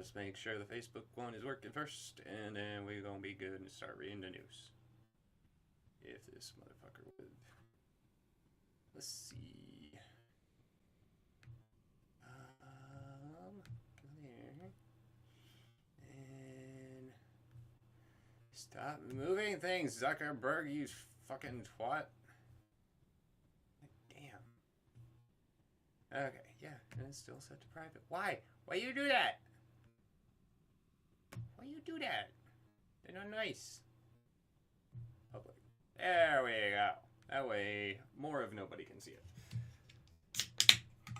just make sure the Facebook one is working first, and then we're gonna be good and start reading the news. If this motherfucker would. Let's see. There. And stop moving things, Zuckerberg, you fucking twat. Damn. Okay, yeah, and it's still set to private. Why? Why you do that? Why you do that? They're not nice. Public. There we go. That way, more of nobody can see it.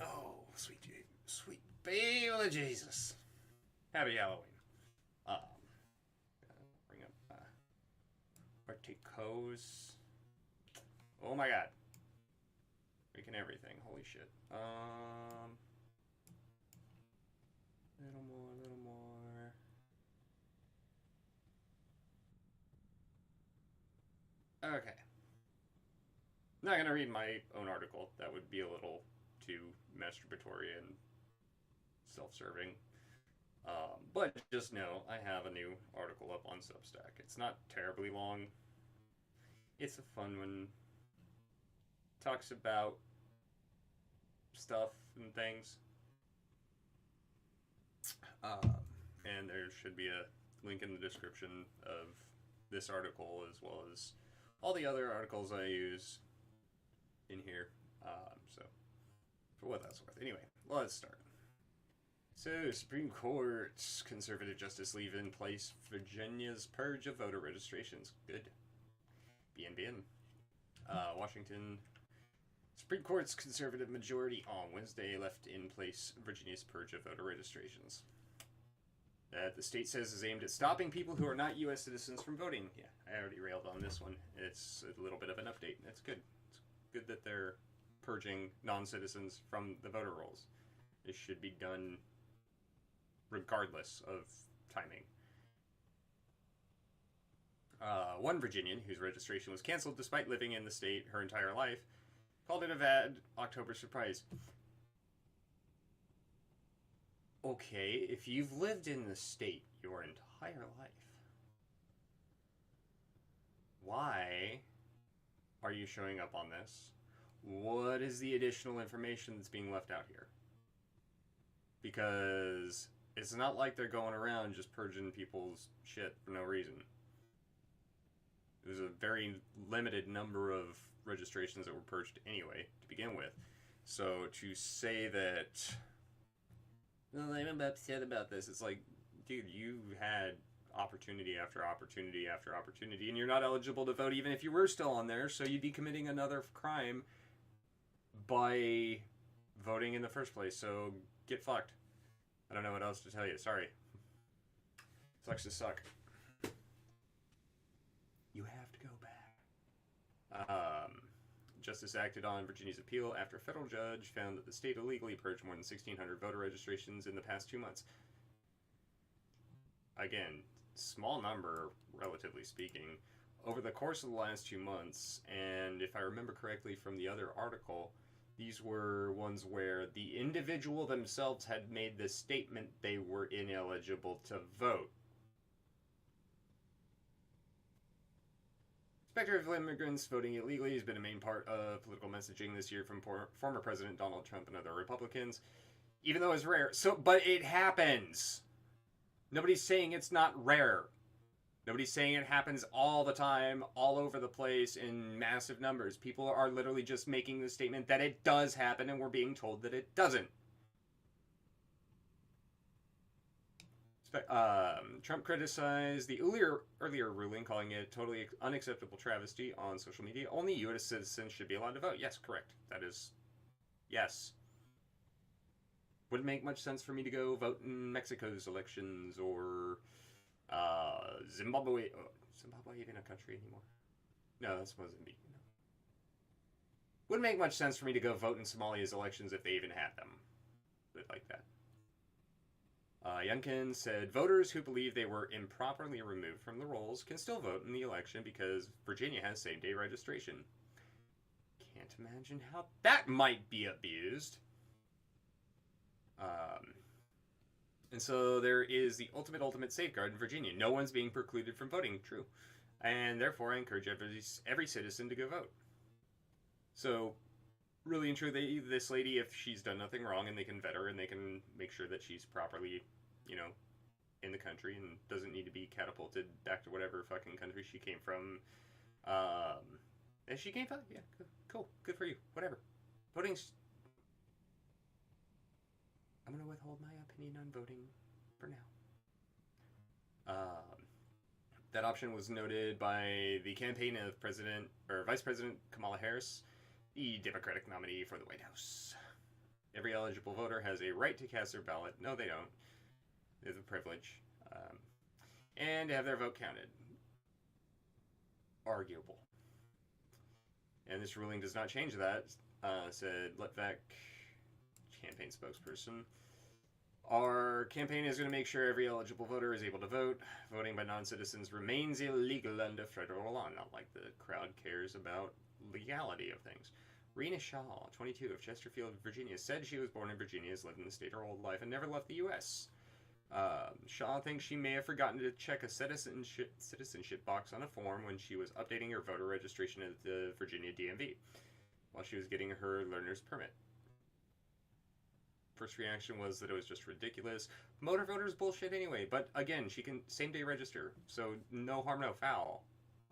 Oh, sweet baby Jesus. Happy Halloween. Bring up Articos. Oh my god. Freaking everything. Holy shit. Little more. Okay. Not gonna read my own article. That would be a little too masturbatory and self-serving. But just know I have a new article up on Substack. It's not terribly long. It's a fun one. Talks about stuff and things. And there should be a link in the description of this article as well as all the other articles I use in here. So, for what that's worth. Anyway, let's start. So, Supreme Court's conservative justice leave in place Virginia's purge of voter registrations. Good. BNBN. Washington. Supreme Court's conservative majority on Wednesday left in place Virginia's purge of voter registrations. That the state says is aimed at stopping people who are not U.S. citizens from voting. Yeah, I already railed on this one. It's a little bit of an update. That's good. It's good that they're purging non-citizens from the voter rolls. This should be done regardless of timing. One Virginian, whose registration was canceled despite living in the state her entire life, called it a bad October surprise. Okay, if you've lived in the state your entire life, why are you showing up on this? What is the additional information that's being left out here? Because it's not like they're going around just purging people's shit for no reason. There's a very limited number of registrations that were purged anyway, to begin with. So to say that, well, I'm upset about this, it's like, dude, you had opportunity after opportunity after opportunity, and you're not eligible to vote even if you were still on there, so you'd be committing another crime by voting in the first place, so get fucked. I don't know what else to tell you, sorry. Sucks to suck. You have to go back. Justice acted on Virginia's appeal after a federal judge found that the state illegally purged more than 1,600 voter registrations in the past 2 months. Again, small number, relatively speaking, over the course of the last 2 months, and if I remember correctly from the other article, these were ones where the individual themselves had made the statement they were ineligible to vote. Specter of immigrants voting illegally has been a main part of political messaging this year from former President Donald Trump and other Republicans, even though it's rare. But it happens. Nobody's saying it's not rare. Nobody's saying it happens all the time, all over the place, in massive numbers. People are literally just making the statement that it does happen, and we're being told that it doesn't. Trump criticized the earlier ruling, calling it totally unacceptable travesty on social media. Only U.S. citizens should be allowed to vote. Yes, correct. That is... yes. Wouldn't make much sense for me to go vote in Mexico's elections or Zimbabwe. Oh, Zimbabwe even a country anymore? No, that's Mozambique. No. Wouldn't make much sense for me to go vote in Somalia's elections if they even had them. But like that. Youngkin said voters who believe they were improperly removed from the rolls can still vote in the election because Virginia has same-day registration. Can't imagine how that might be abused. And so there is the ultimate safeguard in Virginia. No one's being precluded from voting. True. And therefore, I encourage every citizen to go vote. So, really and truly, this lady, if she's done nothing wrong, and they can vet her and they can make sure that she's properly, in the country and doesn't need to be catapulted back to whatever fucking country she came from. And she came from? Yeah, cool. Good for you. Whatever. Voting's... I'm going to withhold my opinion on voting for now. That option was noted by the campaign of Vice President Kamala Harris, the Democratic nominee for the White House. Every eligible voter has a right to cast their ballot. No, they don't. They have the privilege. And have their vote counted. Arguable. And this ruling does not change that, said Litvak, campaign spokesperson. Our campaign is going to make sure every eligible voter is able to vote. Voting by non-citizens remains illegal under federal law. Not like the crowd cares about legality of things. Rena Shaw, 22, of Chesterfield, Virginia, said she was born in Virginia, has lived in the state her whole life, and never left the U.S. Shaw thinks she may have forgotten to check a citizenship box on a form when she was updating her voter registration at the Virginia DMV while she was getting her learner's permit. First reaction was that it was just ridiculous. Motor voters bullshit anyway, but again, she can same-day register, so no harm, no foul.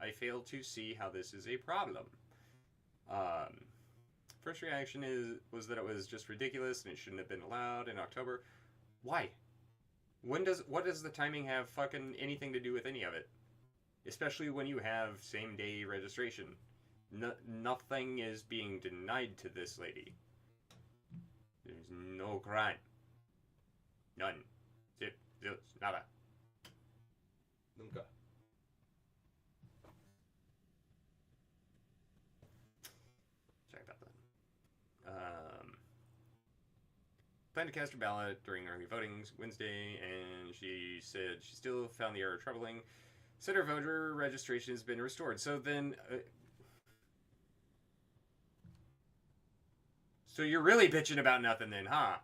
I fail to see how this is a problem. First reaction was that it was just ridiculous and it shouldn't have been allowed in October. Why? What does the timing have fucking anything to do with any of it? Especially when you have same-day registration. Nothing is being denied to this lady. There's no crime. None. Zip. Nada. Nunca. Sorry about that. Planned to cast her ballot during early voting Wednesday, and she said she still found the error troubling. Said her voter registration has been restored. So then... So you're really bitching about nothing then, huh?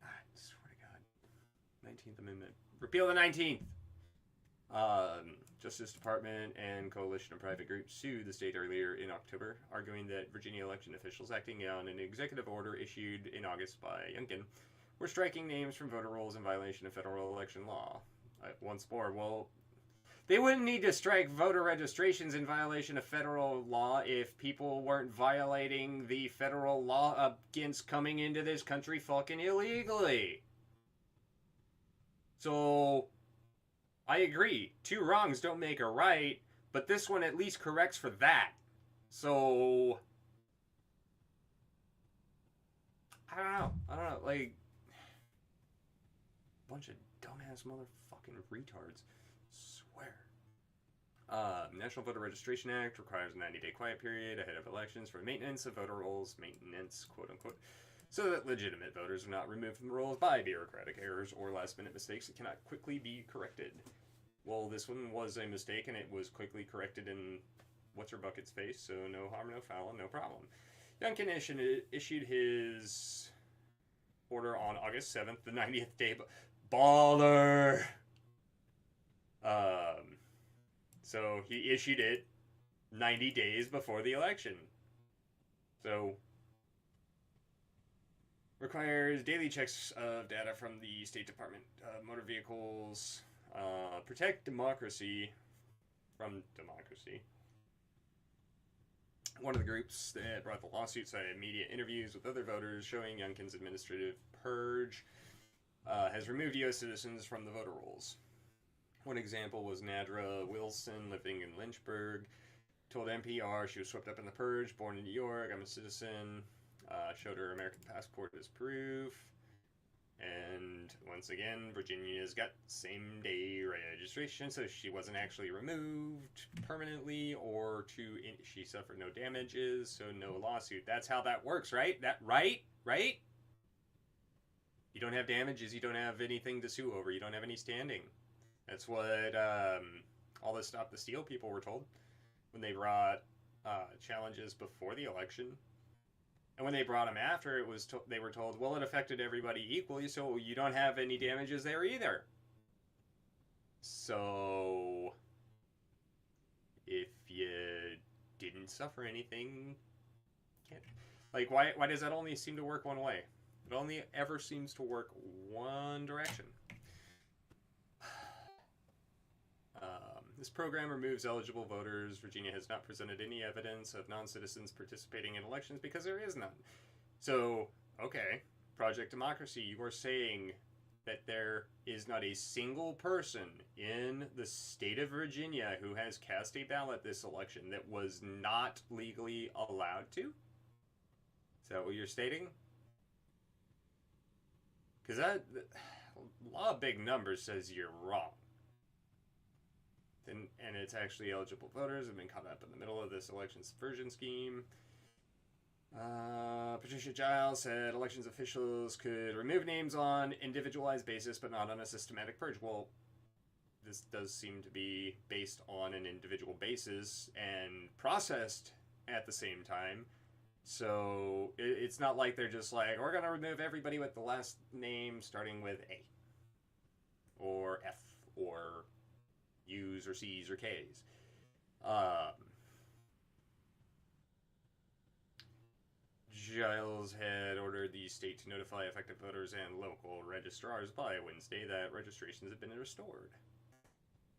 I swear to God. 19th Amendment. Repeal the 19th! Justice Department and coalition of private groups sued the state earlier in October, arguing that Virginia election officials acting on an executive order issued in August by Youngkin were striking names from voter rolls in violation of federal election law. Once more, well, they wouldn't need to strike voter registrations in violation of federal law if people weren't violating the federal law against coming into this country fucking illegally. So, I agree. Two wrongs don't make a right, but this one at least corrects for that. So, I don't know. Like, bunch of dumbass motherfucking retards. Swear. National Voter Registration Act requires a 90-day quiet period ahead of elections for maintenance of voter rolls, maintenance, quote-unquote, so that legitimate voters are not removed from the rolls by bureaucratic errors or last-minute mistakes that cannot quickly be corrected. Well, this one was a mistake, and it was quickly corrected in what's-her-bucket's face, so no harm, no foul, no problem. Youngkin issued his order on August 7th, the 90th day. Baller! So he issued it 90 days before the election. So, requires daily checks of data from the State Department, motor vehicles, protect democracy from democracy. One of the groups that brought the lawsuit cited media interviews with other voters showing Youngkin's administrative purge has removed U.S. citizens from the voter rolls. One example was Nadra Wilson, living in Lynchburg, told NPR she was swept up in the purge, born in New York, I'm a citizen, showed her American passport as proof, and once again, Virginia's got same-day registration, so she wasn't actually removed permanently, or she suffered no damages, so no lawsuit. That's how that works, right? Right? You don't have damages, you don't have anything to sue over, you don't have any standing. That's what all the Stop the Steal people were told when they brought challenges before the election. And when they brought him after, they were told, well, it affected everybody equally, so you don't have any damages there either. So, if you didn't suffer anything, can't. Like, why does that only seem to work one way? It only ever seems to work one direction. This program removes eligible voters. Virginia has not presented any evidence of non-citizens participating in elections because there is none. So, okay, Project Democracy, you are saying that there is not a single person in the state of Virginia who has cast a ballot this election that was not legally allowed to? Is that what you're stating? Because that law of big numbers says you're wrong. And it's actually eligible voters have been caught up in the middle of this election subversion scheme. Patricia Giles said elections officials could remove names on individualized basis, but not on a systematic purge. Well, this does seem to be based on an individual basis and processed at the same time. So it's not like they're just like, we're going to remove everybody with the last name starting with A or F or U's or C's or K's. Giles had ordered the state to notify affected voters and local registrars by Wednesday that registrations had been restored.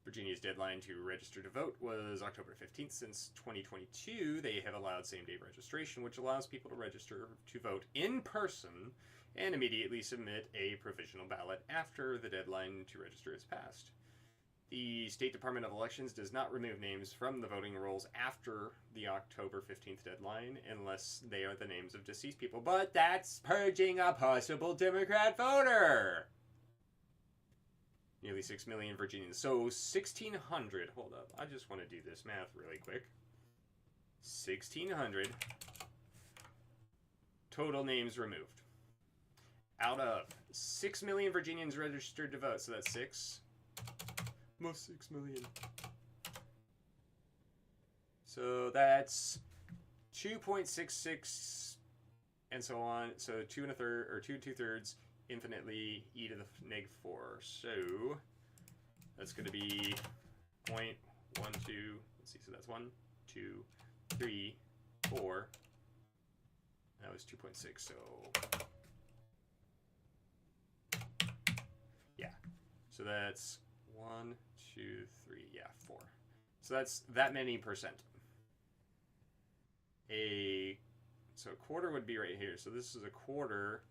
Virginia's deadline to register to vote was October 15th. Since 2022, they have allowed same-day registration, which allows people to register to vote in person and immediately submit a provisional ballot after the deadline to register is passed. The State Department of Elections does not remove names from the voting rolls after the October 15th deadline unless they are the names of deceased people. But that's purging a possible Democrat voter! Nearly 6 million Virginians. So 1,600. Hold up. I just want to do this math really quick. 1,600 total names removed. Out of 6 million Virginians registered to vote. So that's 6. Most 6 million. So that's 2.66 and so on. So 2 1/3 or 2 2/3 infinitely e to the negative 4. So that's going to be 0.12. Let's see. So that's 1, 2, 3, 4. That was 2.6. So yeah. So that's 1, 2, 3, yeah, 4. So that's that many percent. So a quarter would be right here. So this is a quarter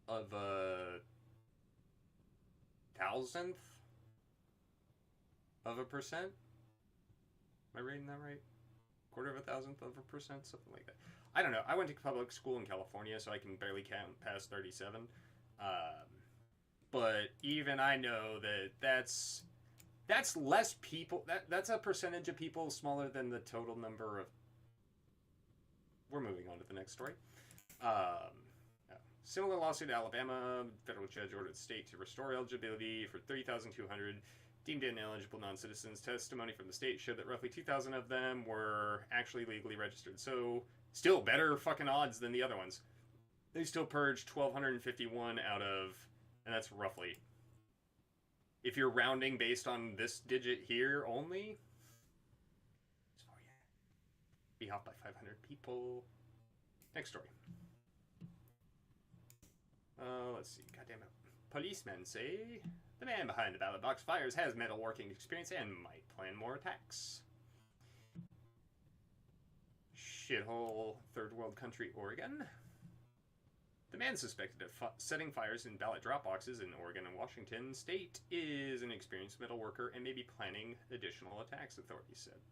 of a thousandth of a percent. Am I reading that right? Quarter of a thousandth of a percent, something like that. I don't know. I went to public school in California, so I can barely count past 37. But even I know that that's less people. That's a percentage of people smaller than the total number of. We're moving on to the next story. Similar lawsuit in Alabama. Federal judge ordered the state to restore eligibility for 3,200 deemed ineligible non-citizens. Testimony from the state showed that roughly 2,000 of them were actually legally registered. So still better fucking odds than the other ones. They still purged 1,251 out of, and that's roughly. If you're rounding based on this digit here only, so yeah, be off by 500 people. Next story. Let's see. Goddamn it. Policemen say the man behind the ballot box fires has metalworking experience and might plan more attacks. Shithole third world country, Oregon. The man suspected of setting fires in ballot drop boxes in Oregon and Washington state is an experienced metal worker and may be planning additional attacks, authorities said.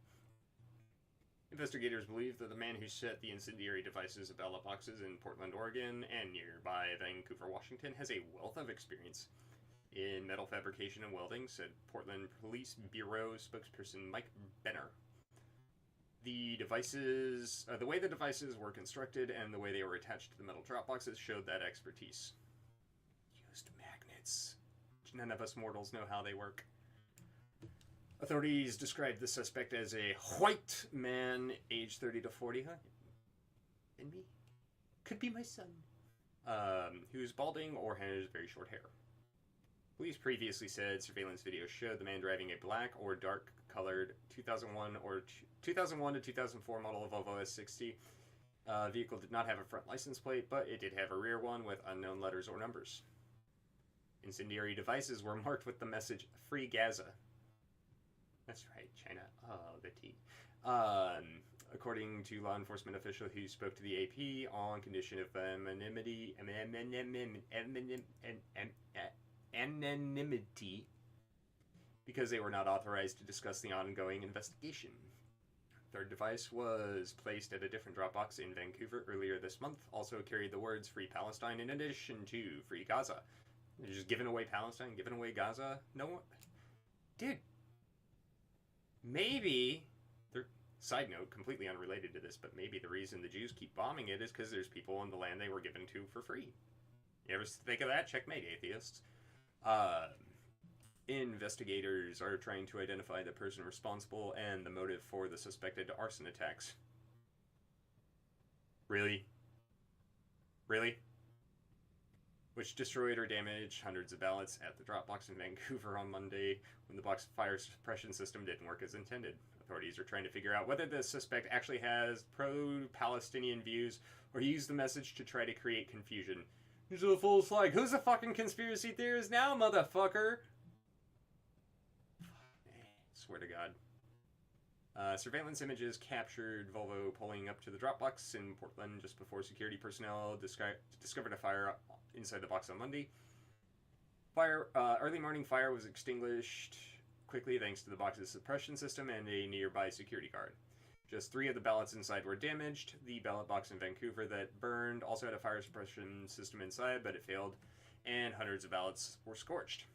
Investigators believe that the man who set the incendiary devices at ballot boxes in Portland, Oregon, and nearby Vancouver, Washington, has a wealth of experience in metal fabrication and welding, said Portland Police Bureau spokesperson Mike Benner. The way the devices were constructed and the way they were attached to the metal drop boxes showed that expertise. Used magnets. None of us mortals know how they work. Authorities described the suspect as a white man, aged 30 to 40. and me. Could be my son. Who's balding or has very short hair. Police previously said surveillance video showed the man driving a black or dark-colored 2001 to 2004 model Volvo S60. Vehicle did not have a front license plate, but it did have a rear one with unknown letters or numbers. Incendiary devices were marked with the message, "Free Gaza." That's right, China. Oh, the tea. According to law enforcement official who spoke to the AP on condition of anonymity because they were not authorized to discuss the ongoing investigation. Third device was placed at a different Dropbox in Vancouver earlier this month. Also carried the words "Free Palestine" in addition to "Free Gaza." They're just giving away Palestine, giving away Gaza. No one... Dude. Maybe... Side note, completely unrelated to this, but maybe the reason the Jews keep bombing it is because there's people on the land they were given to for free. You ever think of that? Checkmate, atheists. Investigators are trying to identify the person responsible and the motive for the suspected arson attacks. Really? Really? Which destroyed or damaged hundreds of ballots at the Dropbox in Vancouver on Monday when the box fire suppression system didn't work as intended. Authorities are trying to figure out whether the suspect actually has pro-Palestinian views or used the message to try to create confusion. There's a false flag. Who's a fucking conspiracy theorist now, motherfucker? Swear to God. Surveillance images captured Volvo pulling up to the Dropbox in Portland just before security personnel discovered a fire inside the box on Monday. Early morning fire was extinguished quickly thanks to the box's suppression system and a nearby security guard. Just 3 of the ballots inside were damaged. The ballot box in Vancouver that burned also had a fire suppression system inside, but it failed, and hundreds of ballots were scorched.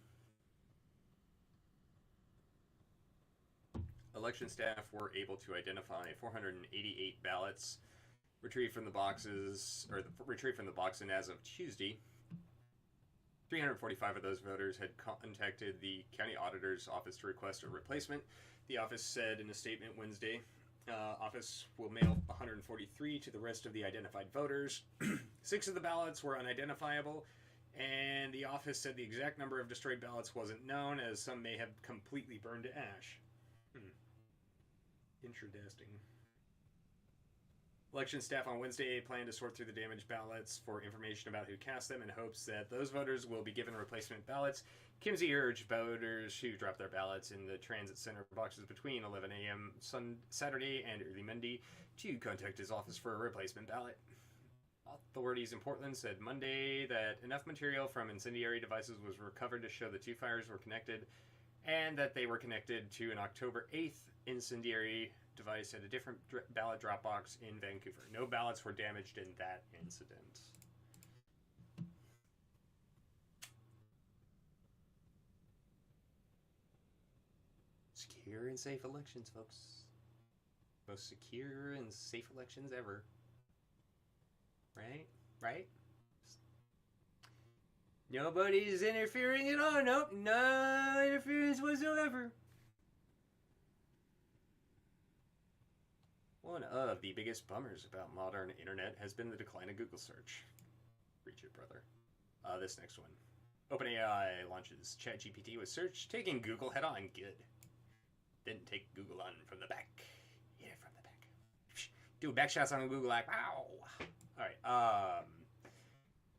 Election staff were able to identify 488 ballots retrieved from the boxes, retrieved from the box, and as of Tuesday, 345 of those voters had contacted the county auditor's office to request a replacement. The office said in a statement Wednesday, office will mail 143 to the rest of the identified voters. 6 of the ballots were unidentifiable, and the office said the exact number of destroyed ballots wasn't known, as some may have completely burned to ash. Interesting. Election staff on Wednesday plan to sort through the damaged ballots for information about who cast them in hopes that those voters will be given replacement ballots. Kimsey urged voters who dropped their ballots in the transit center boxes between 11 a.m. Saturday and early Monday to contact his office for a replacement ballot. Authorities in Portland said Monday that enough material from incendiary devices was recovered to show the 2 fires were connected, and that they were connected to an October 8th incendiary device at a different ballot drop box in Vancouver. No ballots were damaged in that incident. Secure and safe elections, folks. Most secure and safe elections ever. Right? Right? Nobody's interfering at all. Nope, no interference whatsoever. One of the biggest bummers about modern internet has been the decline of Google search. Reach it, brother. This next one. OpenAI launches ChatGPT with search, taking Google head on. Good. Didn't take Google on from the back. Hit it from the back. Do back shots on Google like, wow. Alright,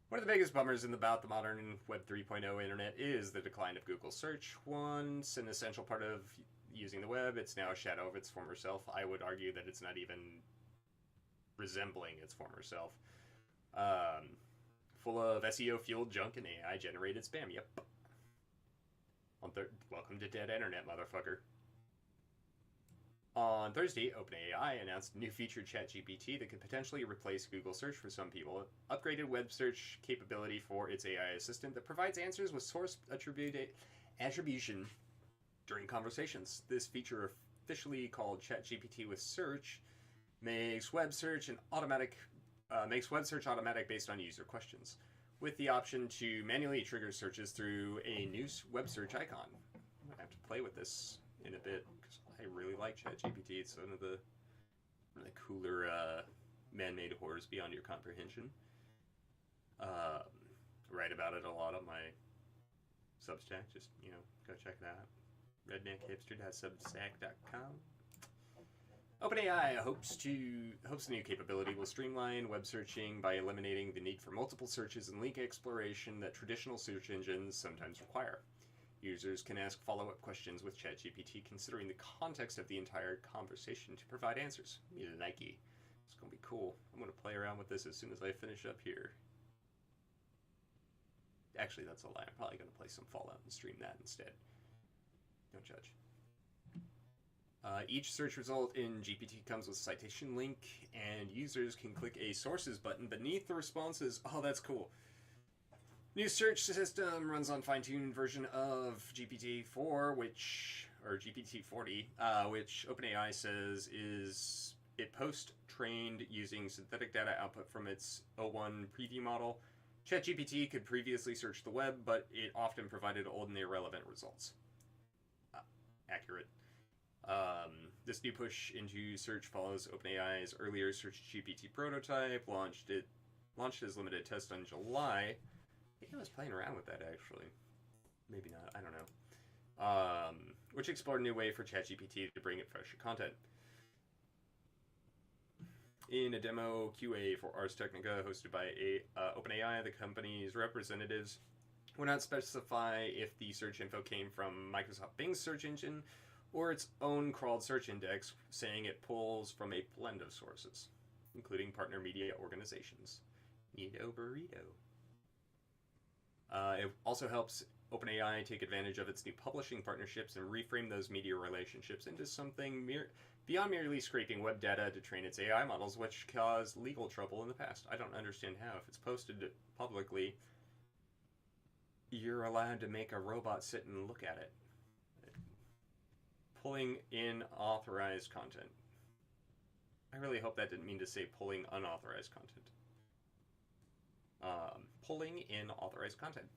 one of the biggest bummers about the modern Web 3.0 internet is the decline of Google search. Once an essential part of using the web, it's now a shadow of its former self. I would argue that it's not even resembling its former self. Full of SEO-fueled junk and AI-generated spam. Yep. Welcome to dead internet, motherfucker. On Thursday, OpenAI announced a new feature ChatGPT that could potentially replace Google search for some people. Upgraded web search capability for its AI assistant that provides answers with source attribution during conversations. This feature, officially called ChatGPT with Search, makes web search automatic based on user questions, with the option to manually trigger searches through a new web search icon. I'm gonna have to play with this in a bit because I really like ChatGPT. It's one of the cooler man-made horrors beyond your comprehension. Write about it a lot on my Substack. Just, go check it out. redneckhipster.substack.com. OpenAI hopes the new capability will streamline web searching by eliminating the need for multiple searches and link exploration that traditional search engines sometimes require. Users can ask follow-up questions with ChatGPT considering the context of the entire conversation to provide answers. Likey. It's going to be cool. I'm going to play around with this as soon as I finish up here. Actually, that's a lie. I'm probably going to play some Fallout and stream that instead. Don't judge. Each search result in GPT comes with a citation link, and users can click a sources button beneath the responses. Oh, that's cool. New search system runs on fine-tuned version of GPT-4, or GPT-40, which OpenAI says is it post-trained using synthetic data output from its O1 preview model. ChatGPT could previously search the web, but it often provided old and irrelevant results. Accurate. This new push into search follows OpenAI's earlier Search GPT prototype, launched as limited test on July. I think I was playing around with that, actually. Maybe not, I don't know. Which explored a new way for ChatGPT to bring it fresher content. In a demo QA for Ars Technica hosted by OpenAI, the company's representatives would not specify if the search info came from Microsoft Bing's search engine or its own crawled search index, saying it pulls from a blend of sources, including partner media organizations. Neato burrito. It also helps OpenAI take advantage of its new publishing partnerships and reframe those media relationships into something beyond merely scraping web data to train its AI models, which caused legal trouble in the past. I don't understand how. If it's posted publicly, you're allowed to make a robot sit and look at it. Pulling in authorized content. I really hope that didn't mean to say pulling unauthorized content. Pulling in authorized content.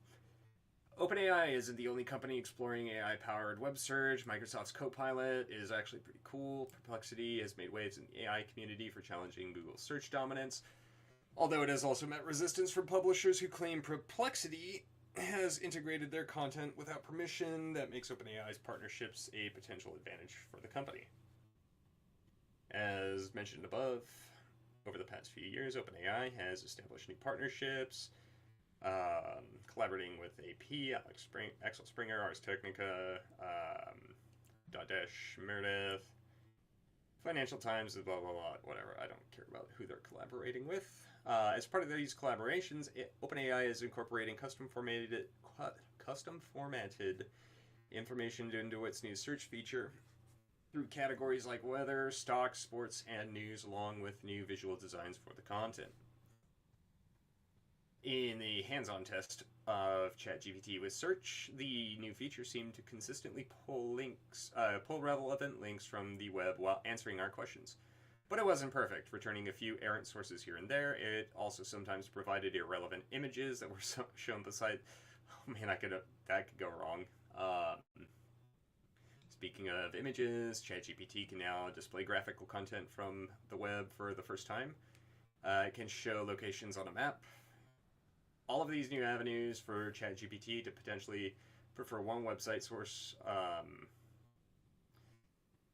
OpenAI isn't the only company exploring AI-powered web search. Microsoft's Copilot is actually pretty cool. Perplexity has made waves in the AI community for challenging Google's search dominance, although it has also met resistance from publishers who claim Perplexity has integrated their content without permission. That makes OpenAI's partnerships a potential advantage for the company. As mentioned above, over the past few years, OpenAI has established new partnerships, collaborating with AP, Axel Springer, Ars Technica, Dotdash Meredith, Financial Times, blah, blah, blah, whatever. I don't care about who they're collaborating with. As part of these collaborations, OpenAI is incorporating custom formatted information into its new search feature through categories like weather, stocks, sports, and news, along with new visual designs for the content. In the hands-on test of ChatGPT with search, the new feature seemed to consistently pull relevant links from the web while answering our questions. But it wasn't perfect, returning a few errant sources here and there. It also sometimes provided irrelevant images that were shown beside. Oh man, that could go wrong. Speaking of images, ChatGPT can now display graphical content from the web for the first time. It can show locations on a map. All of these new avenues for ChatGPT to potentially prefer one website source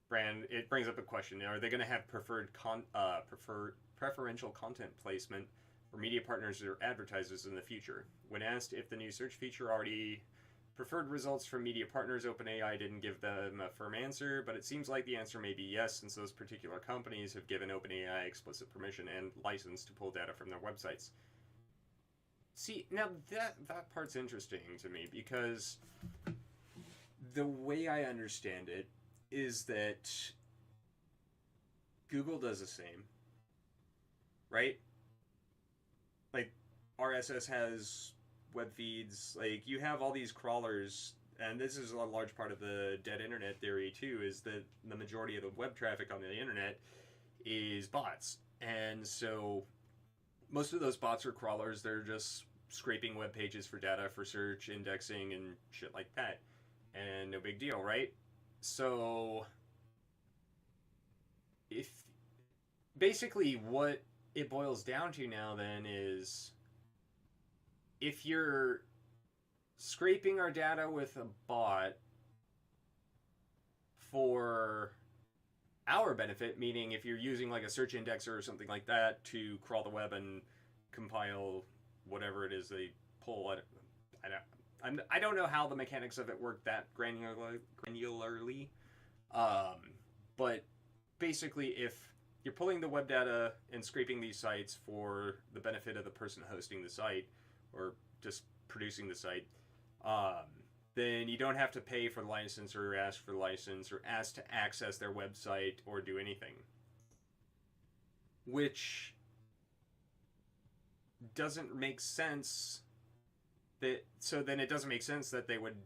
brand, it brings up a question. Are they going to have preferential content placement for media partners or advertisers in the future? When asked if the new search feature already preferred results from media partners, OpenAI didn't give them a firm answer, but it seems like the answer may be yes, since those particular companies have given OpenAI explicit permission and license to pull data from their websites. See, now that part's interesting to me, because the way I understand it is that Google does the same, right? Like, RSS has web feeds, like, you have all these crawlers, and this is a large part of the dead internet theory too, is that the majority of the web traffic on the internet is bots. And so most of those bots are crawlers. They're just scraping web pages for data for search, indexing, and shit like that. And no big deal, right? So if basically what it boils down to now then is if you're scraping our data with a bot for our benefit, meaning if you're using like a search indexer or something like that to crawl the web and compile whatever it is they pull. I don't know how the mechanics of it work that granularly. But basically, if you're pulling the web data and scraping these sites for the benefit of the person hosting the site or just producing the site, then you don't have to pay for the license or ask for the license or ask to access their website or do anything. Which doesn't make sense. So then it doesn't make sense that they would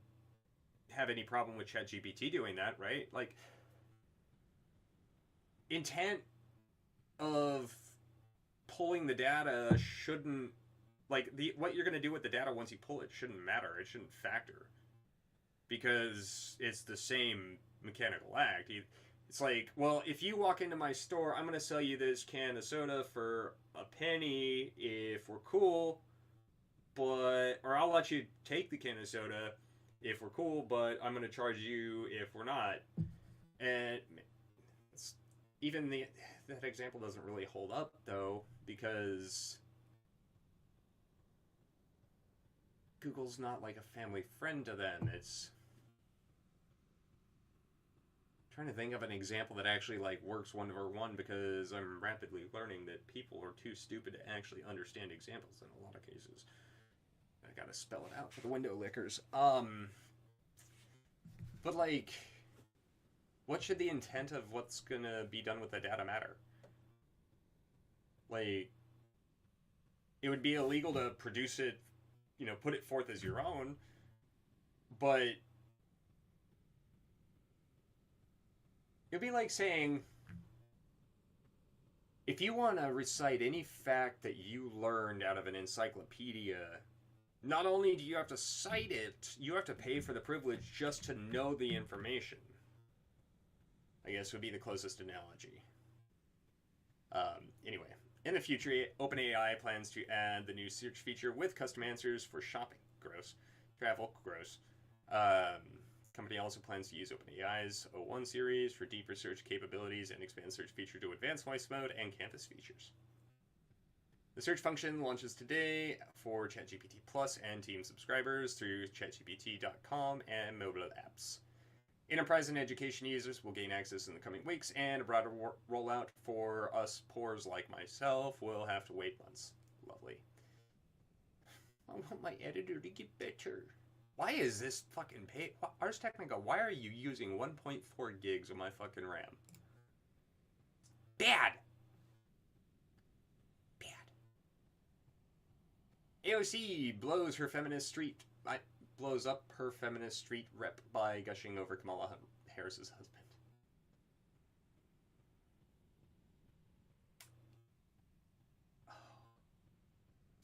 have any problem with ChatGPT doing that, right? Like, intent of pulling the data shouldn't, like, what you're going to do with the data once you pull it shouldn't matter. It shouldn't factor. Because it's the same mechanical act. It's like, well, if you walk into my store, I'm going to sell you this can of soda for a penny if we're cool, or I'll let you take the can of soda if we're cool, but I'm going to charge you if we're not. And even that example doesn't really hold up, though, because Google's not like a family friend to them. It's trying to think of an example that actually like works one-over-one, because I'm rapidly learning that people are too stupid to actually understand examples in a lot of cases. I gotta spell it out for the window lickers. But like, what should the intent of what's gonna be done with the data matter? Like, it would be illegal to produce it, put it forth as your own, but it'd be like saying, if you want to recite any fact that you learned out of an encyclopedia, not only do you have to cite it, you have to pay for the privilege just to know the information. I guess would be the closest analogy. Anyway, in the future, OpenAI plans to add the new search feature with custom answers for shopping. Gross. Travel. Gross. Company also plans to use OpenAI's O1 series for deeper search capabilities and expand search feature to advanced voice mode and campus features. The search function launches today for ChatGPT Plus and Team subscribers through chatgpt.com and mobile apps. Enterprise and education users will gain access in the coming weeks, and a broader rollout for us poors like myself will have to wait months. Lovely. I want my editor to get better. Why is this fucking Ars Technica, why are you using 1.4 gigs of my fucking RAM? Bad! AOC blows up her feminist street rep by gushing over Kamala Harris's husband.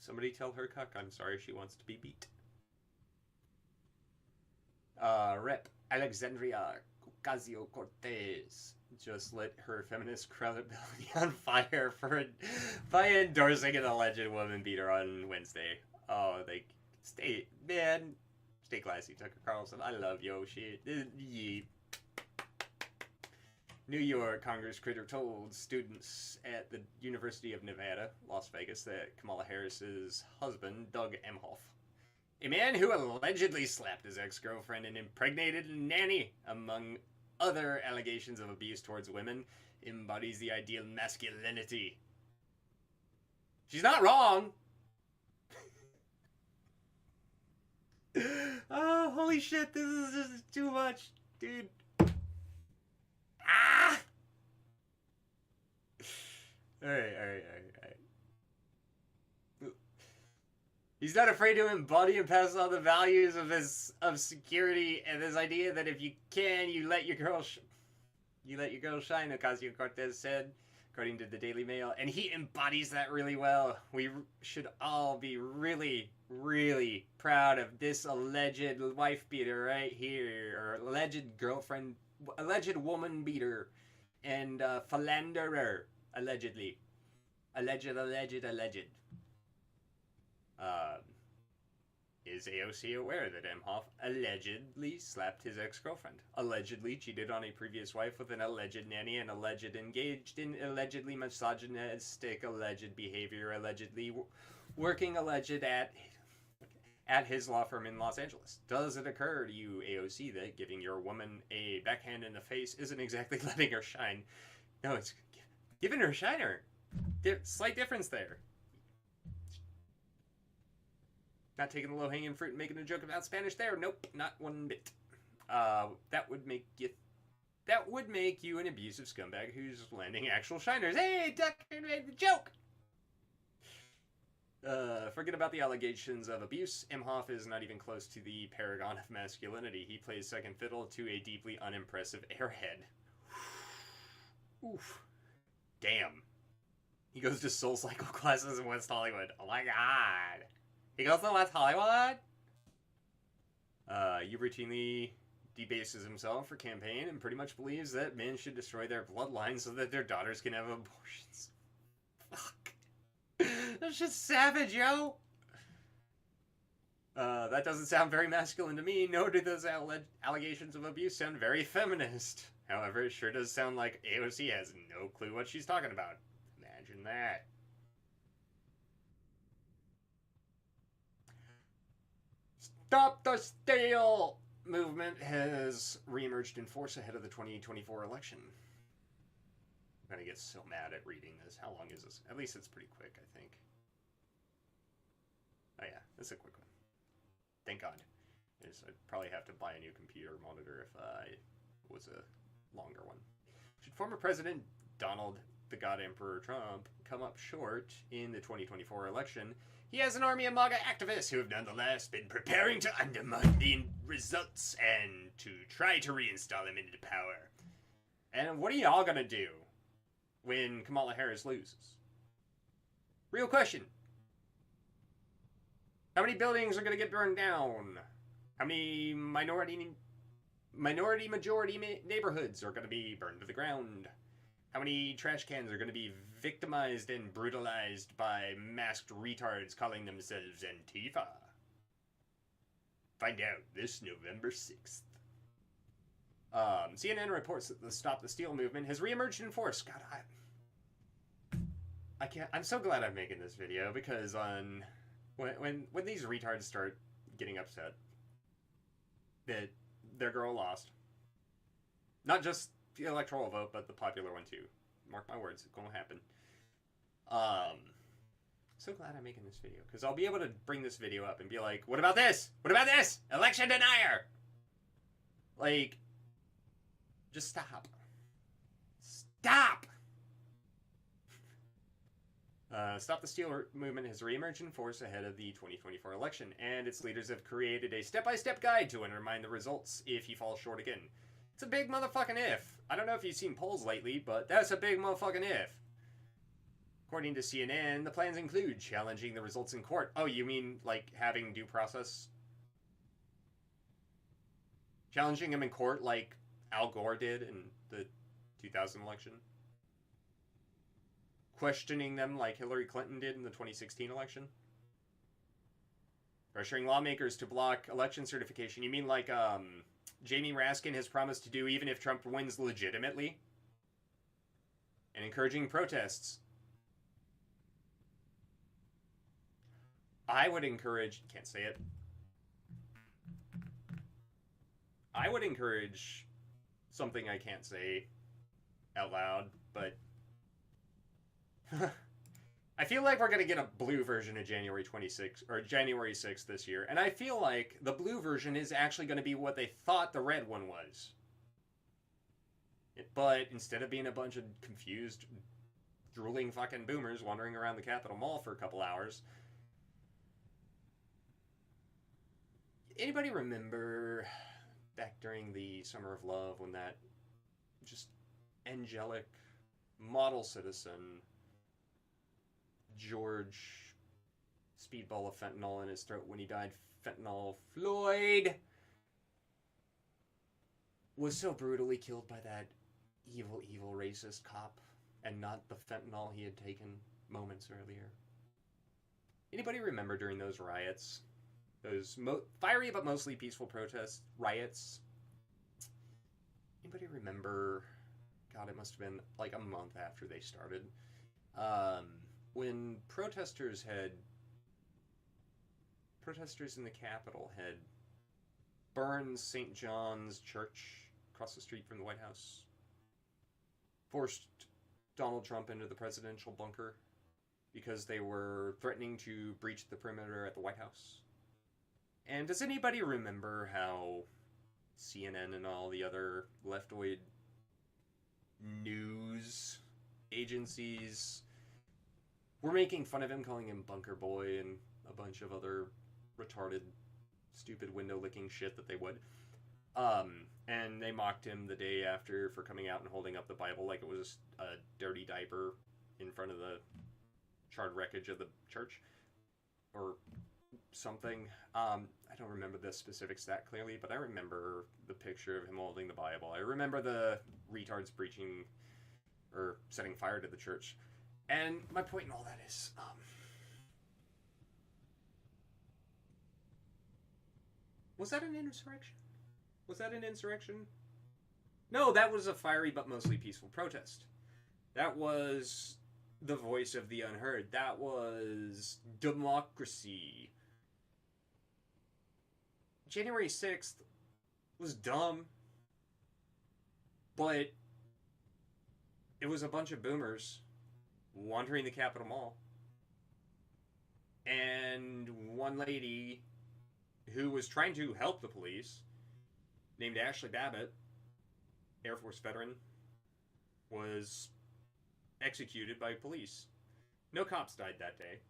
Somebody tell her cuck I'm sorry she wants to be beat. Rep Alexandria Ocasio-Cortez just lit her feminist credibility on fire by endorsing an alleged woman beater on Wednesday. Oh, stay classy, Tucker Carlson. I love yo shit. New York Congress critter told students at the University of Nevada, Las Vegas, that Kamala Harris's husband, Doug Emhoff, a man who allegedly slapped his ex-girlfriend and impregnated a nanny, among other allegations of abuse towards women, embodies the ideal masculinity. She's not wrong! Oh, holy shit, this is just too much, dude. Ah! Alright. He's not afraid to embody and pass on the values of security and this idea that if you can, you let your girl shine, Ocasio-Cortez said, according to the Daily Mail. And he embodies that really well. We should all be really, really proud of this alleged wife beater right here, or alleged woman beater, and philanderer, allegedly. Alleged. Is AOC aware that Emhoff allegedly slapped his ex-girlfriend? Allegedly cheated on a previous wife with an alleged nanny and alleged engaged in allegedly misogynistic alleged behavior, allegedly working alleged at his law firm in Los Angeles. Does it occur to you, AOC, that giving your woman a backhand in the face isn't exactly letting her shine? No, it's giving her a shiner. Slight difference there. Not taking the low-hanging fruit and making a joke about Spanish there. Nope, not one bit. That would make you an abusive scumbag who's landing actual shiners. Hey, Duck made the joke. Forget about the allegations of abuse. Emhoff is not even close to the paragon of masculinity. He plays second fiddle to a deeply unimpressive airhead. Oof. Damn. He goes to Soul Cycle classes in West Hollywood. Oh my god. He goes to West Hollywood? He routinely debases himself for campaign and pretty much believes that men should destroy their bloodline so that their daughters can have abortions. Fuck. That's just savage, yo! That doesn't sound very masculine to me, nor do those allegations of abuse sound very feminist. However, it sure does sound like AOC has no clue what she's talking about. Imagine that. Stop the Steal movement has reemerged in force ahead of the 2024 election. I'm gonna get so mad at reading this. How long is this? At least it's pretty quick, I think. Oh yeah, it's a quick one. Thank God. I'd probably have to buy a new computer monitor if it was a longer one. Should former President Donald the God Emperor Trump come up short in the 2024 election, he has an army of MAGA activists who have nonetheless been preparing to undermine the results and to try to reinstall him into power. And what are y'all gonna do when Kamala Harris loses? Real question. How many buildings are gonna get burned down? How many majority neighborhoods are gonna be burned to the ground? How many trash cans are going to be victimized and brutalized by masked retards calling themselves Antifa? Find out this November 6th. CNN reports that the Stop the Steal movement has reemerged in force. God, I can't. I'm so glad I'm making this video because when these retards start getting upset that their girl lost, not just the electoral vote, but the popular one too. Mark my words, it's gonna happen. So glad I'm making this video because I'll be able to bring this video up and be like, "What about this? What about this? Election denier!" Like, just stop. Stop. Stop the Steal movement has reemerged in force ahead of the 2024 election, and its leaders have created a step-by-step guide to undermine the results if he falls short again. It's a big motherfucking if. I don't know if you've seen polls lately, but that's a big motherfucking if. According to CNN, the plans include challenging the results in court. Oh, you mean like having due process? Challenging him in court like Al Gore did in the 2000 election? Questioning them like Hillary Clinton did in the 2016 election? Pressuring lawmakers to block election certification. You mean like, Jamie Raskin has promised to do even if Trump wins legitimately? And encouraging protests. I would encourage... Can't say it. I would encourage something I can't say out loud, but... I feel like we're going to get a blue version of January 26th, or January 6th this year, and I feel like the blue version is actually going to be what they thought the red one was. But instead of being a bunch of confused, drooling fucking boomers wandering around the Capitol Mall for a couple hours... Anybody remember back during the Summer of Love when that just angelic model citizen... George speedball of fentanyl in his throat when he died. Fentanyl Floyd was so brutally killed by that evil, evil racist cop and not the fentanyl he had taken. moments earlier. Anybody remember during those riots? Those fiery but mostly peaceful protest riots? Anybody remember? God, it must have been like a month after they started. When protesters in the Capitol had burned St. John's Church across the street from the White House, forced Donald Trump into the presidential bunker because they were threatening to breach the perimeter at the White House. And does anybody remember how CNN and all the other leftoid news agencies were making fun of him, calling him Bunker Boy and a bunch of other retarded, stupid window-licking shit that they would. And they mocked him the day after for coming out and holding up the Bible like it was a dirty diaper in front of the charred wreckage of the church. Or something. I don't remember the specifics that clearly, but I remember the picture of him holding the Bible. I remember the retards preaching or setting fire to the church. And my point in all that is, was that an insurrection? Was that an insurrection? No, that was a fiery but mostly peaceful protest. That was the voice of the unheard. That was democracy. January 6th was dumb, but it was a bunch of boomers wandering the Capitol Mall. And one lady who was trying to help the police, named Ashley Babbitt, Air Force veteran, was executed by police. No cops died that day.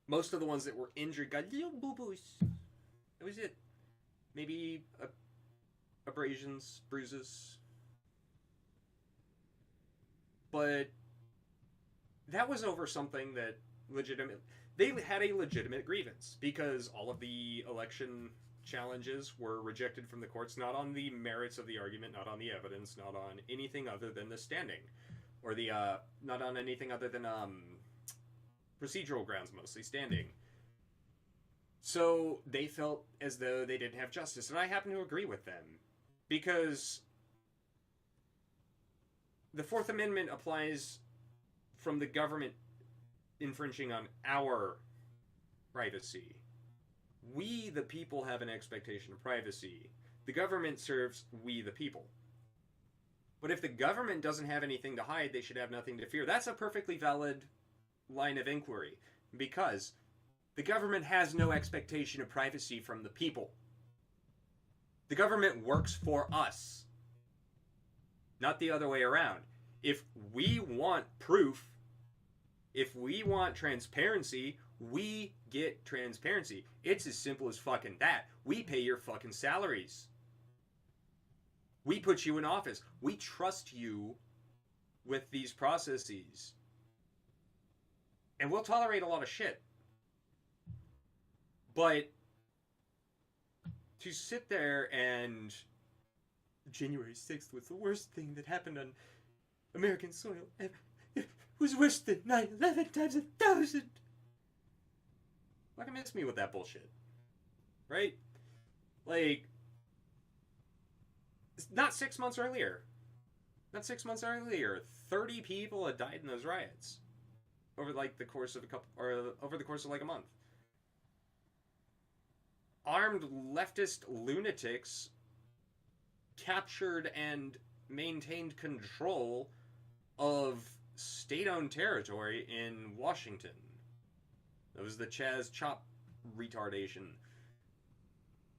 Most of the ones that were injured got little boo-boos. That was it. Maybe abrasions, bruises. But that was over something that they had a legitimate grievance because all of the election challenges were rejected from the courts, not on the merits of the argument, not on the evidence, not on anything other than the standing, or the not on anything other than procedural grounds, mostly standing. So they felt as though they didn't have justice, and I happen to agree with them, because the Fourth Amendment applies from the government infringing on our privacy. We, the people, have an expectation of privacy. The government serves we, the people. But if the government doesn't have anything to hide, they should have nothing to fear. That's a perfectly valid line of inquiry, because the government has no expectation of privacy from the people. The government works for us, not the other way around. If we want proof, if we want transparency, we get transparency. It's as simple as fucking that. We pay your fucking salaries. We put you in office. We trust you with these processes. And we'll tolerate a lot of shit. But to sit there and January 6th was the worst thing that happened on American soil ever. It was worse than 9/11 times 1,000. Fucking miss me with that bullshit. Right? Like, not 6 months earlier. Not 6 months earlier. 30 people had died in those riots. Over like the course of over the course of like a month. Armed leftist lunatics captured and maintained control of state-owned territory in Washington. That was the Chaz Chop retardation.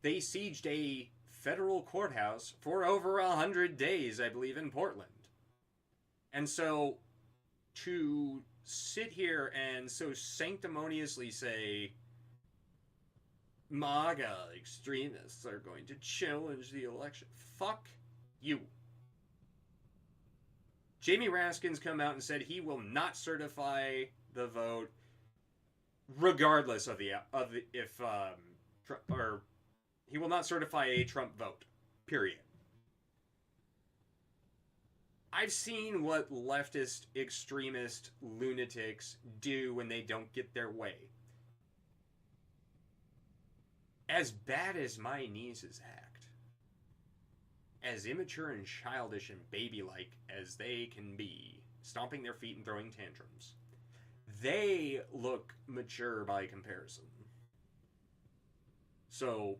They sieged a federal courthouse for over 100 days, I believe, in Portland. And so, to sit here and so sanctimoniously say, MAGA extremists are going to challenge the election. Fuck you. Jamie Raskin's come out and said he will not certify the vote, regardless of he will not certify a Trump vote. Period. I've seen what leftist, extremist lunatics do when they don't get their way. As bad as my nieces act, as immature and childish and baby-like as they can be, stomping their feet and throwing tantrums, they look mature by comparison. So,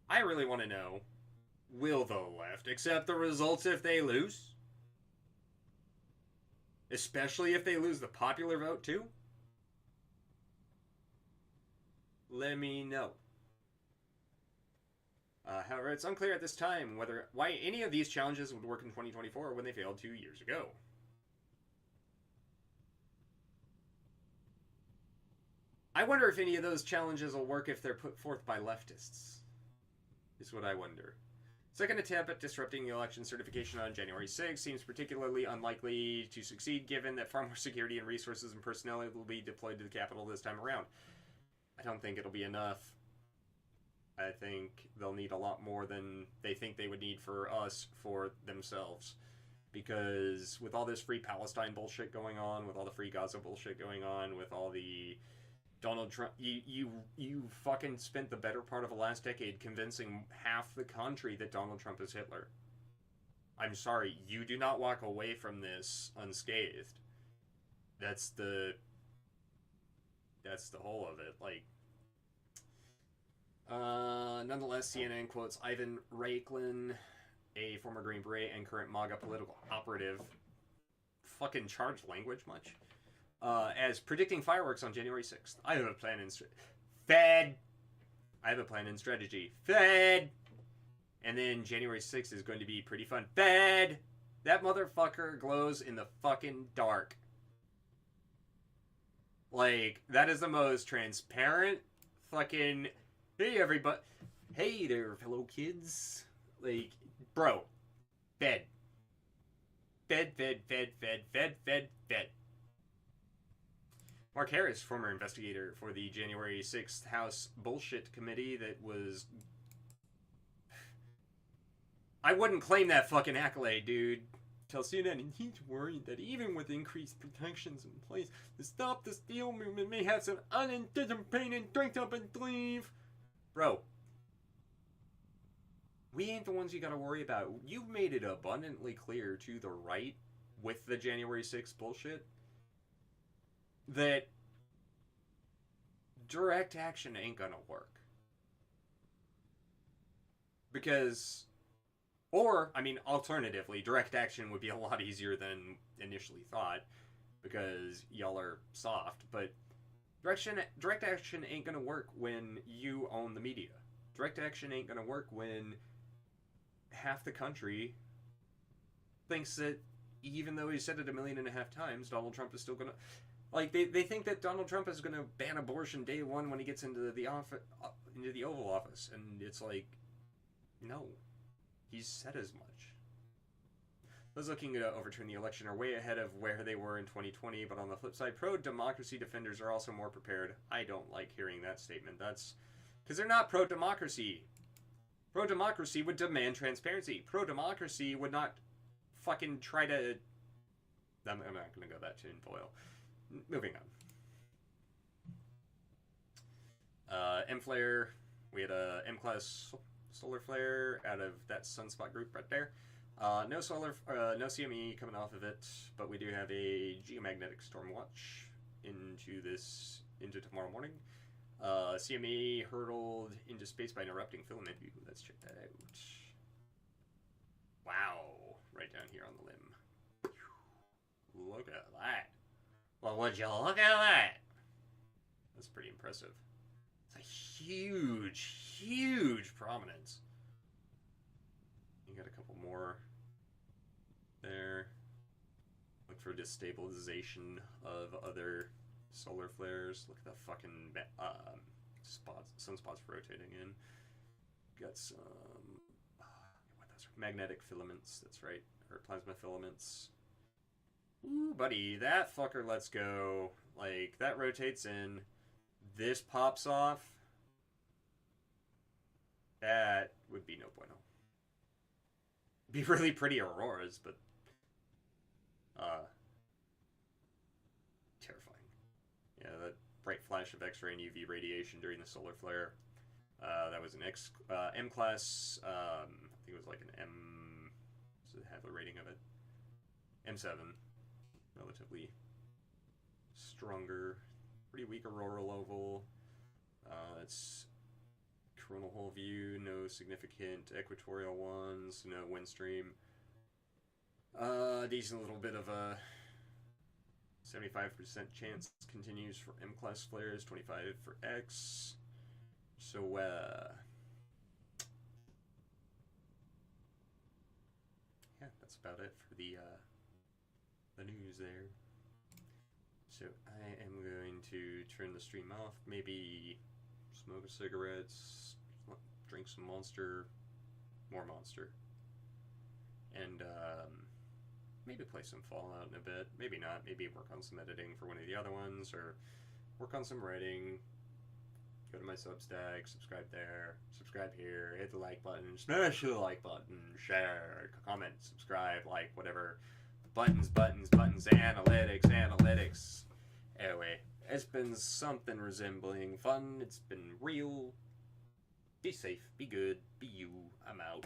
I really want to know, will the left accept the results if they lose? Especially if they lose the popular vote, too? Let me know. However, it's unclear at this time why any of these challenges would work in 2024 when they failed 2 years ago. I wonder if any of those challenges will work if they're put forth by leftists. Is what I wonder. Second attempt at disrupting the election certification on January 6th seems particularly unlikely to succeed given that far more security and resources and personnel will be deployed to the Capitol this time around. I don't think it'll be enough. I think they'll need a lot more than they think they would need for us, for themselves. Because with all this free Palestine bullshit going on, with all the free Gaza bullshit going on, with all the Donald Trump, you fucking spent the better part of the last decade convincing half the country that Donald Trump is Hitler. I'm sorry, you do not walk away from this unscathed. That's the whole of it. Like, nonetheless, CNN quotes Ivan Raiklin, a former Green Beret and current MAGA political operative. Fucking charged language much? As predicting fireworks on January 6th. I have a plan in Fed. I have a plan in strategy. Fed. And then January 6th is going to be pretty fun. Fed. That motherfucker glows in the fucking dark. Like, that is the most transparent fucking... Hey, everybody. Hey there, fellow kids. Like, bro. Fed. Fed, fed, fed, fed, fed, fed, fed. Mark Harris, former investigator for the January 6th House Bullshit Committee that was... I wouldn't claim that fucking accolade, dude. Tell CNN, and he's worried that even with increased protections in place, the Stop the Steal movement may have some unanticipated drink up and leave. Bro. We ain't the ones you gotta worry about. You've made it abundantly clear to the right with the January 6th bullshit that direct action ain't gonna work. Because, or, I mean, alternatively, direct action would be a lot easier than initially thought, because y'all are soft, but direct action ain't gonna work when you own the media. Direct action ain't gonna work when half the country thinks that, even though he said it 1.5 million times, Donald Trump is still gonna... Like, they think that Donald Trump is going to ban abortion day one when he gets into the Oval Office. And it's like, no. He's said as much. Those looking to overturn the election are way ahead of where they were in 2020. But on the flip side, pro-democracy defenders are also more prepared. I don't like hearing that statement. That's because they're not pro-democracy. Pro-democracy would demand transparency. Pro-democracy would not fucking try to... I'm not going to go that tinfoil. Moving on. M-Flare. We had a M-Class solar flare out of that sunspot group right there. No CME coming off of it, but we do have a geomagnetic storm watch into tomorrow morning. CME hurtled into space by an erupting filament. Ooh, let's check that out. Wow. Right down here on the limb. Look at that. Well, would you look at that? That's pretty impressive. It's a huge, huge prominence. You got a couple more there. Look for destabilization of other solar flares. Look at the fucking sunspots rotating in. Got some what those are? Magnetic filaments. That's right, or plasma filaments. Ooh, buddy, that fucker lets go. Like, that rotates in. This pops off. That would be no bueno. Be really pretty auroras, but Uh, terrifying. Yeah, that bright flash of X-ray and UV radiation during the solar flare. That was an M class. I think it was like an M. Does it have a rating of it? M7. Relatively stronger. Pretty weak auroral oval. It's coronal hole view. No significant equatorial ones. No wind stream. Decent little bit of a 75% chance continues for M class flares. 25 for X. So, yeah, that's about it for the news there. So I am going to turn the stream off, maybe smoke a cigarette, drink some Monster, more Monster, and maybe play some Fallout in a bit, maybe not, maybe work on some editing for one of the other ones, or work on some writing. Go to my Substack, subscribe there, subscribe here, hit the like button, smash the like button, share, comment, subscribe, like, whatever. Buttons, analytics. Anyway, it's been something resembling fun. It's been real. Be safe, be good, be you. I'm out.